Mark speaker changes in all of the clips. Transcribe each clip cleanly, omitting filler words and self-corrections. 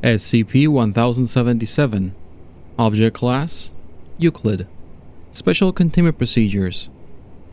Speaker 1: SCP-1077 Object Class Euclid Special Containment Procedures.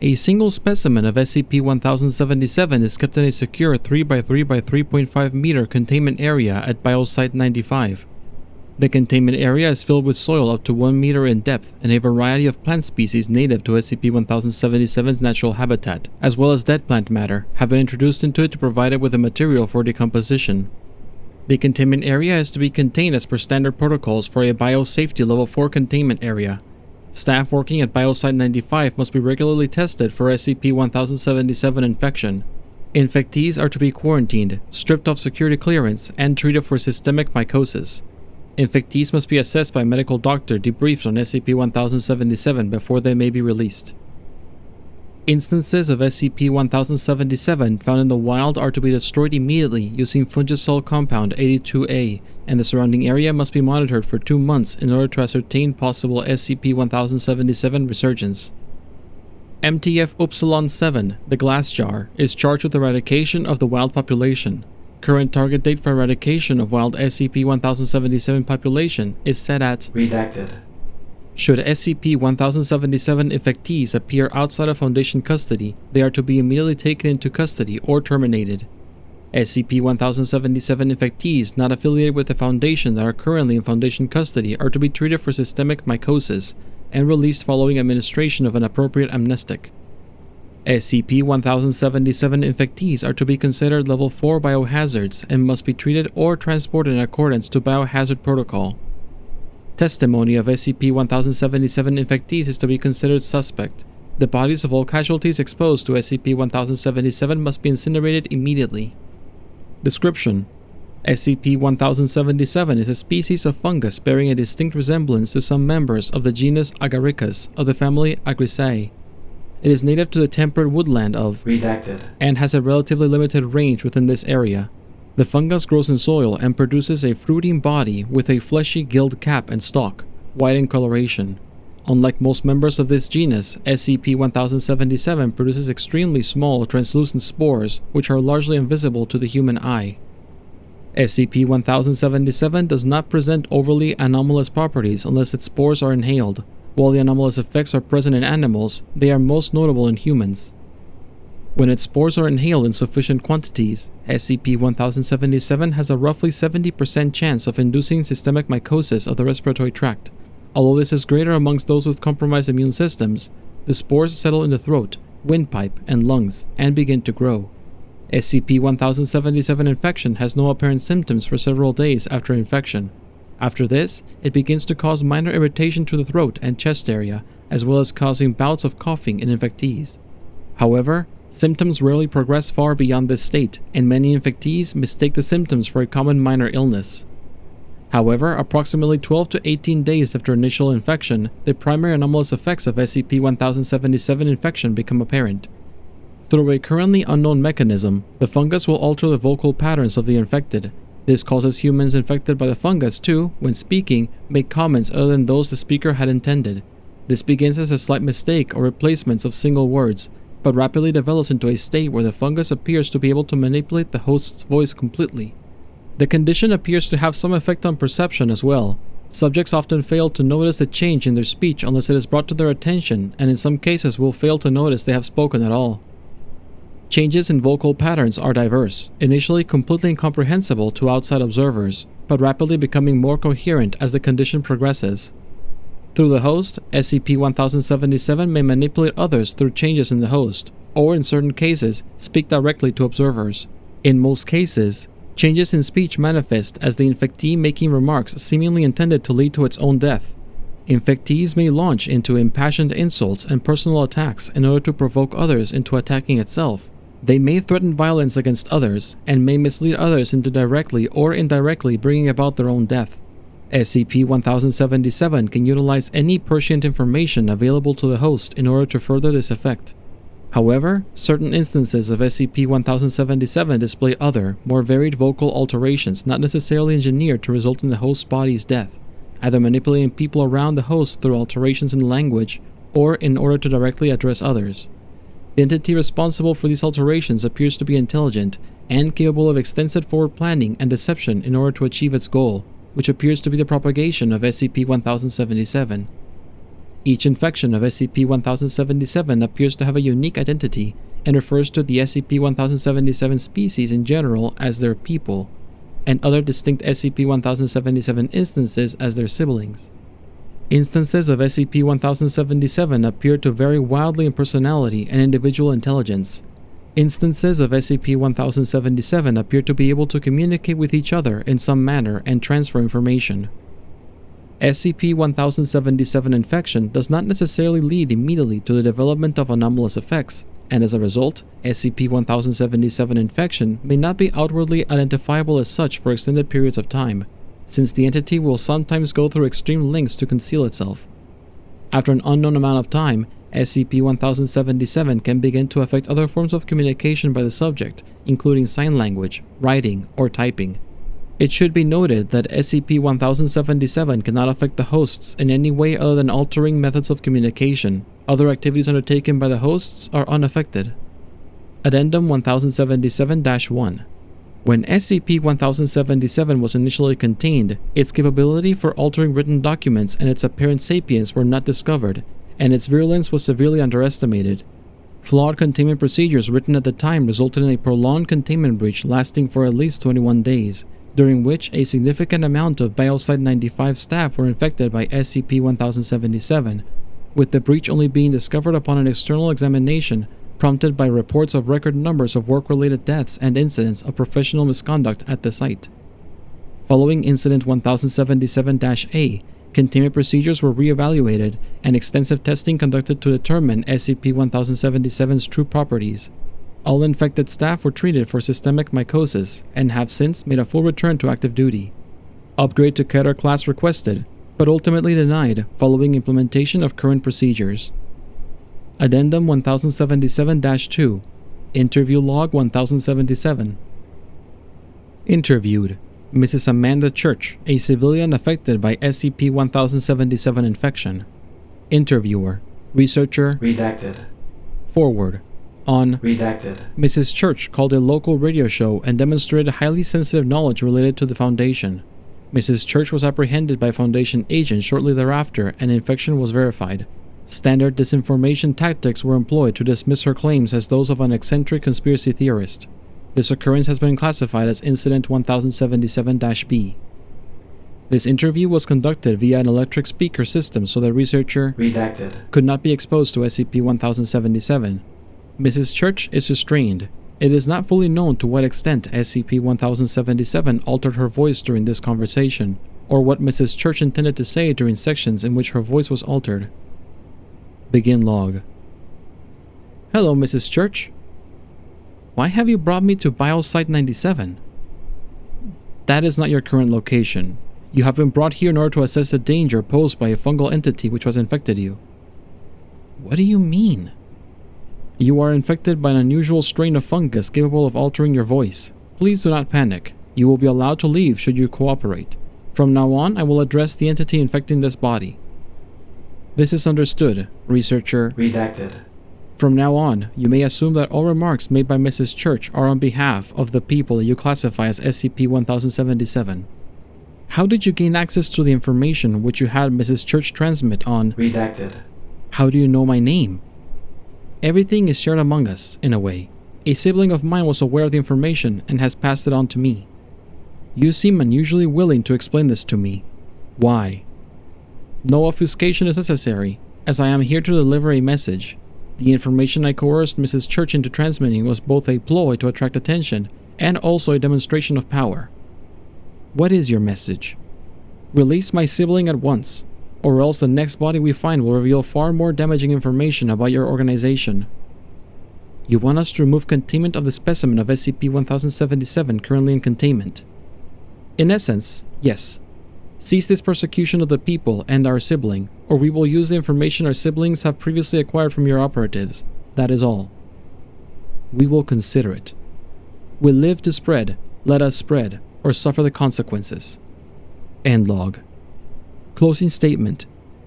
Speaker 1: A single specimen of SCP-1077 is kept in a secure 3x3 by 3.5 meter containment area at Biosite 95. The containment area is filled with soil up to 1 meter in depth and a variety of plant species native to SCP-1077's natural habitat, as well as dead plant matter, have been introduced into it to provide it with a material for decomposition. The containment area is to be contained as per standard protocols for a Biosafety Level 4 containment area. Staff working at Biosite 95 must be regularly tested for SCP-1077 infection. Infectees are to be quarantined, stripped of security clearance, and treated for systemic mycosis. Infectees must be assessed by a medical doctor debriefed on SCP-1077 before they may be released. Instances of SCP-1077 found in the wild are to be destroyed immediately using Fungicide Compound 82A, and the surrounding area must be monitored for 2 months in order to ascertain possible SCP-1077 resurgence. MTF-7, the Glass Jar, is charged with eradication of the wild population. Current target date for eradication of wild SCP-1077 population is set at
Speaker 2: Redacted.
Speaker 1: Should SCP-1077 infectees appear outside of Foundation custody, they are to be immediately taken into custody or terminated. SCP-1077 infectees not affiliated with the Foundation that are currently in Foundation custody are to be treated for systemic mycosis and released following administration of an appropriate amnestic. SCP-1077 infectees are to be considered Level 4 biohazards and must be treated or transported in accordance to Biohazard Protocol. Testimony of SCP-1077 infectees is to be considered suspect. The bodies of all casualties exposed to SCP-1077 must be incinerated immediately. Description: SCP-1077 is a species of fungus bearing a distinct resemblance to some members of the genus Agaricus of the family Agrisae. It is native to the temperate woodland of
Speaker 2: Redacted
Speaker 1: and has a relatively limited range within this area. The fungus grows in soil and produces a fruiting body with a fleshy gilled cap and stalk, white in coloration. Unlike most members of this genus, SCP-1077 produces extremely small translucent spores which are largely invisible to the human eye. SCP-1077 does not present overly anomalous properties unless its spores are inhaled. While the anomalous effects are present in animals, they are most notable in humans. When its spores are inhaled in sufficient quantities, SCP-1077 has a roughly 70% chance of inducing systemic mycosis of the respiratory tract. Although this is greater amongst those with compromised immune systems, the spores settle in the throat, windpipe, and lungs, and begin to grow. SCP-1077 infection has no apparent symptoms for several days after infection. After this, it begins to cause minor irritation to the throat and chest area, as well as causing bouts of coughing in infectees. However, symptoms rarely progress far beyond this state, and many infectees mistake the symptoms for a common minor illness. However, approximately 12 to 18 days after initial infection, the primary anomalous effects of SCP-1077 infection become apparent. Through a currently unknown mechanism, the fungus will alter the vocal patterns of the infected. This causes humans infected by the fungus to, when speaking, make comments other than those the speaker had intended. This begins as a slight mistake or replacements of single words, but rapidly develops into a state where the fungus appears to be able to manipulate the host's voice completely. The condition appears to have some effect on perception as well. Subjects often fail to notice the change in their speech unless it is brought to their attention, and in some cases will fail to notice they have spoken at all. Changes in vocal patterns are diverse, initially completely incomprehensible to outside observers, but rapidly becoming more coherent as the condition progresses. Through the host, SCP-1077 may manipulate others through changes in the host, or in certain cases, speak directly to observers. In most cases, changes in speech manifest as the infectee making remarks seemingly intended to lead to its own death. Infectees may launch into impassioned insults and personal attacks in order to provoke others into attacking itself. They may threaten violence against others, and may mislead others into directly or indirectly bringing about their own death. SCP-1077 can utilize any prescient information available to the host in order to further this effect. However, certain instances of SCP-1077 display other, more varied vocal alterations not necessarily engineered to result in the host's body's death, either manipulating people around the host through alterations in language or in order to directly address others. The entity responsible for these alterations appears to be intelligent and capable of extensive forward planning and deception in order to achieve its goal, which appears to be the propagation of SCP-1077. Each infection of SCP-1077 appears to have a unique identity and refers to the SCP-1077 species in general as their people, and other distinct SCP-1077 instances as their siblings. Instances of SCP-1077 appear to vary wildly in personality and individual intelligence. Instances of SCP-1077 appear to be able to communicate with each other in some manner and transfer information. SCP-1077 infection does not necessarily lead immediately to the development of anomalous effects, and as a result, SCP-1077 infection may not be outwardly identifiable as such for extended periods of time, since the entity will sometimes go through extreme lengths to conceal itself. After an unknown amount of time, SCP-1077 can begin to affect other forms of communication by the subject, including sign language, writing, or typing. It should be noted that SCP-1077 cannot affect the hosts in any way other than altering methods of communication. Other activities undertaken by the hosts are unaffected. Addendum 1077-1. When SCP-1077 was initially contained, its capability for altering written documents and its apparent sapience were not discovered, and its virulence was severely underestimated. Flawed containment procedures written at the time resulted in a prolonged containment breach lasting for at least 21 days, during which a significant amount of Biosite-95 staff were infected by SCP-1077, with the breach only being discovered upon an external examination prompted by reports of record numbers of work-related deaths and incidents of professional misconduct at the site. Following Incident 1077-A, containment procedures were re-evaluated and extensive testing conducted to determine SCP-1077's true properties. All infected staff were treated for systemic mycosis and have since made a full return to active duty. Upgrade to Keter class requested, but ultimately denied following implementation of current procedures. Addendum 1077-2. Interview Log 1077. Interviewed: Mrs. Amanda Church, a civilian affected by SCP-1077 infection. Interviewer: Researcher
Speaker 2: Redacted.
Speaker 1: Forward. On
Speaker 2: Redacted.
Speaker 1: Mrs. Church called a local radio show and demonstrated highly sensitive knowledge related to the Foundation. Mrs. Church was apprehended by Foundation agents shortly thereafter and infection was verified. Standard disinformation tactics were employed to dismiss her claims as those of an eccentric conspiracy theorist. This occurrence has been classified as Incident 1077-B. This interview was conducted via an electric speaker system so the researcher
Speaker 2: Redacted.
Speaker 1: could not be exposed to SCP-1077. Mrs. Church is restrained. It is not fully known to what extent SCP-1077 altered her voice during this conversation, or what Mrs. Church intended to say during sections in which her voice was altered. Begin log. Hello, Mrs. Church. Why have you brought me to Biosite-97? That is not your current location. You have been brought here in order to assess the danger posed by a fungal entity which has infected you. What do you mean? You are infected by an unusual strain of fungus capable of altering your voice. Please do not panic. You will be allowed to leave should you cooperate. From now on, I will address the entity infecting this body. This is understood, Researcher.
Speaker 2: Redacted.
Speaker 1: From now on, you may assume that all remarks made by Mrs. Church are on behalf of the people you classify as SCP-1077. How did you gain access to the information which you had Mrs. Church transmit on?
Speaker 2: Redacted.
Speaker 1: How do you know my name? Everything is shared among us, in a way. A sibling of mine was aware of the information and has passed it on to me. You seem unusually willing to explain this to me. Why? No obfuscation is necessary, as I am here to deliver a message. The information I coerced Mrs. Church into transmitting was both a ploy to attract attention and also a demonstration of power. What is your message? Release my sibling at once, or else the next body we find will reveal far more damaging information about your organization. You want us to remove containment of the specimen of SCP-1077 currently in containment. In essence, yes. Cease this persecution of the people and our sibling, or we will use the information our siblings have previously acquired from your operatives. That is all. We will consider it. We live to spread, let us spread, or suffer the consequences. End log. Closing statement.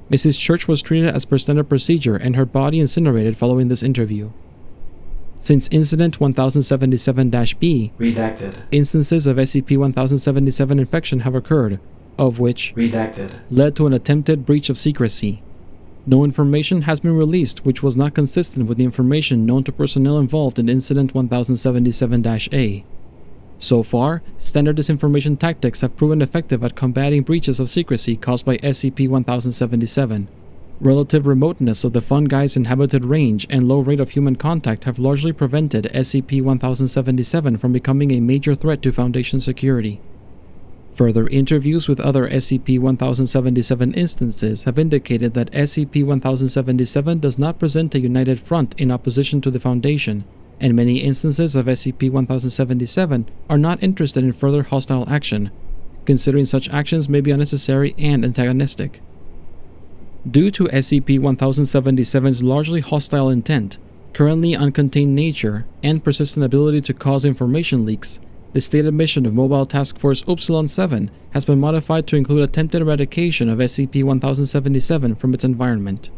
Speaker 1: Mrs. Church was treated as per standard procedure and her body incinerated following this interview. Since Incident 1077-B,
Speaker 2: Redacted.
Speaker 1: instances of SCP-1077 infection have occurred, of which
Speaker 2: Redacted.
Speaker 1: led to an attempted breach of secrecy. No information has been released which was not consistent with the information known to personnel involved in Incident 1077-A. So far, standard disinformation tactics have proven effective at combating breaches of secrecy caused by SCP-1077. Relative remoteness of the fungi's inhabited range and low rate of human contact have largely prevented SCP-1077 from becoming a major threat to Foundation security. Further interviews with other SCP-1077 instances have indicated that SCP-1077 does not present a united front in opposition to the Foundation, and many instances of SCP-1077 are not interested in further hostile action, considering such actions may be unnecessary and antagonistic. Due to SCP-1077's largely hostile intent, currently uncontained nature, and persistent ability to cause information leaks, the stated mission of Mobile Task Force Upsilon-7 has been modified to include attempted eradication of SCP-1077 from its environment.